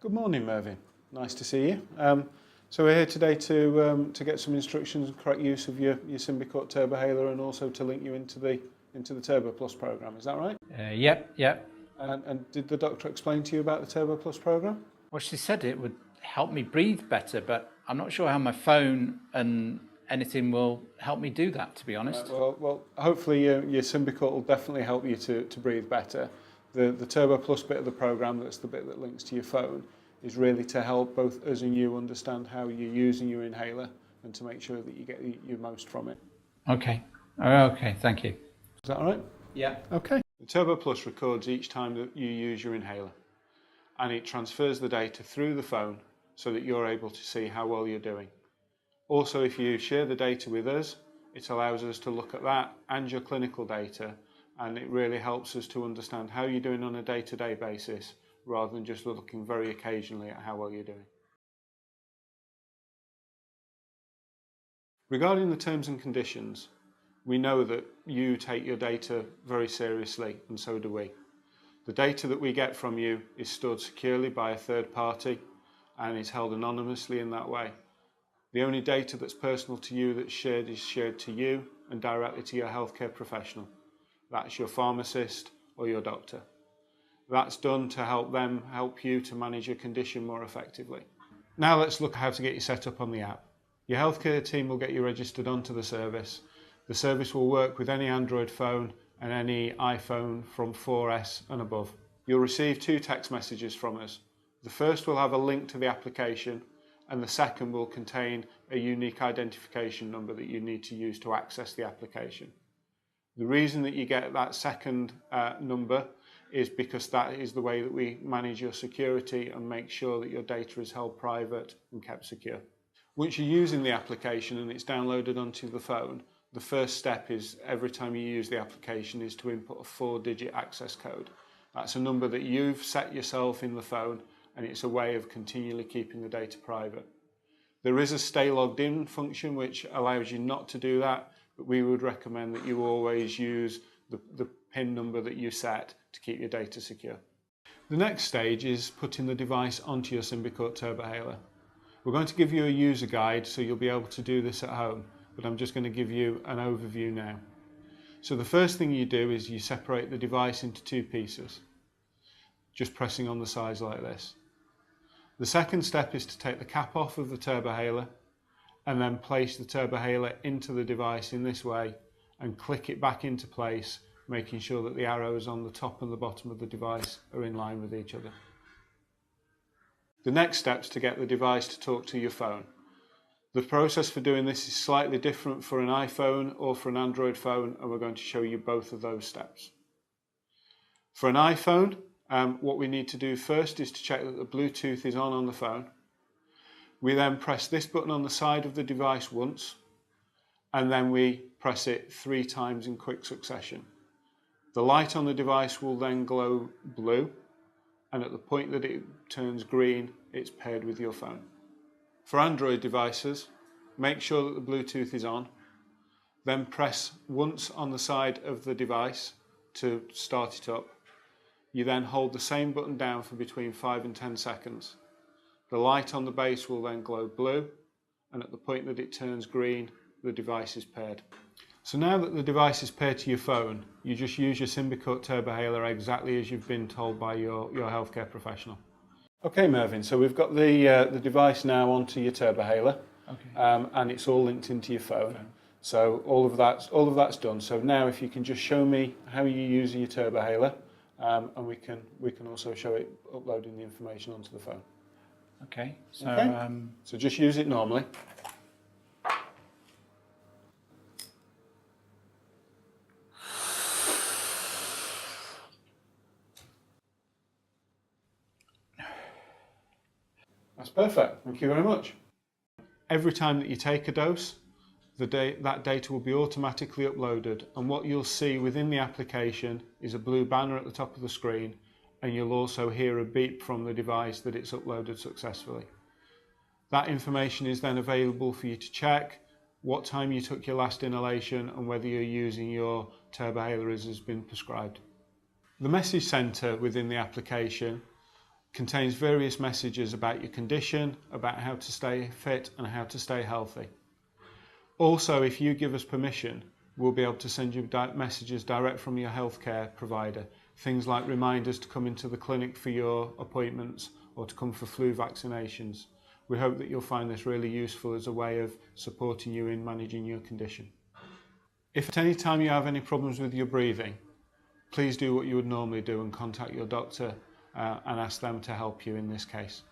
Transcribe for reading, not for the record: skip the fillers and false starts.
Good morning, Mervyn. Nice to see you. So we're here today to get some instructions and correct use of your Symbicort Turbohaler, and also to link you into the Turbo Plus program. Is that right? Yep. And did the doctor explain to you about the Turbo Plus program? Well, she said it would help me breathe better, but I'm not sure how my phone and anything will help me do that, to be honest. Well, hopefully your Symbicort will definitely help you to breathe better. The Turbo Plus bit of the program, that's the bit that links to your phone, is really to help both us and you understand how you're using your inhaler and to make sure that you get your most from it. Okay, thank you. Is that all right? Yeah. Okay. The Turbo Plus records each time that you use your inhaler, and it transfers the data through the phone so that you're able to see how well you're doing. Also, if you share the data with us, it allows us to look at that and your clinical data, and it really helps us to understand how you're doing on a day-to-day basis, rather than just looking very occasionally at how well you're doing. Regarding the terms and conditions, we know that you take your data very seriously, and so do we. The data that we get from you is stored securely by a third party and is held anonymously in that way. The only data that's personal to you that's shared is shared to you and directly to your healthcare professional. That's your pharmacist or your doctor. That's done to help them help you to manage your condition more effectively. Now let's look at how to get you set up on the app. Your healthcare team will get you registered onto the service. The service will work with any Android phone and any iPhone from 4S and above. You'll receive 2 text messages from us. The first will have a link to the application, and the second will contain a unique identification number that you need to use to access the application. The reason that you get that second number is because that is the way that we manage your security and make sure that your data is held private and kept secure. Once you're using the application and it's downloaded onto the phone, the first step is every time you use the application is to input a 4-digit access code. That's a number that you've set yourself in the phone, and it's a way of continually keeping the data private. There is a stay logged in function which allows you not to do that, but we would recommend that you always use the PIN number that you set to keep your data secure. The next stage is putting the device onto your Symbicort Turbohaler. We're going to give you a user guide so you'll be able to do this at home, but I'm just going to give you an overview now. So the first thing you do is you separate the device into 2 pieces, just pressing on the sides like this. The second step is to take the cap off of the Turbohaler and then place the Turbohaler into the device in this way and click it back into place, making sure that the arrows on the top and the bottom of the device are in line with each other. The next step is to get the device to talk to your phone. The process for doing this is slightly different for an iPhone or for an Android phone, and we're going to show you both of those steps. For an iPhone, what we need to do first is to check that the Bluetooth is on the phone. We then press this button on the side of the device once, and then we press it 3 times in quick succession. The light on the device will then glow blue, and at the point that it turns green, it's paired with your phone. For Android devices, make sure that the Bluetooth is on, then press once on the side of the device to start it up. You then hold the same button down for between 5 and 10 seconds. The light on the base will then glow blue, and at the point that it turns green, the device is paired. So now that the device is paired to your phone, you just use your Symbicort Turbohaler exactly as you've been told by your healthcare professional. Okay, Mervyn, so we've got the device now onto your Turbohaler, and it's all linked into your phone. Okay. So all of that's done. So now if you can just show me how you're using your Turbohaler, and we can also show it uploading the information onto the phone. Okay. So okay. So just use it normally. That's perfect. Thank you very much. Every time that you take a dose, that data will be automatically uploaded, and what you'll see within the application is a blue banner at the top of the screen, and you'll also hear a beep from the device that it's uploaded successfully. That information is then available for you to check what time you took your last inhalation and whether you're using your Turbohaler as has been prescribed. The message centre within the application contains various messages about your condition, about how to stay fit and how to stay healthy. Also, if you give us permission, we'll be able to send you messages direct from your healthcare provider. Things like reminders to come into the clinic for your appointments or to come for flu vaccinations. We hope that you'll find this really useful as a way of supporting you in managing your condition. If at any time you have any problems with your breathing, please do what you would normally do and contact your doctor and ask them to help you in this case.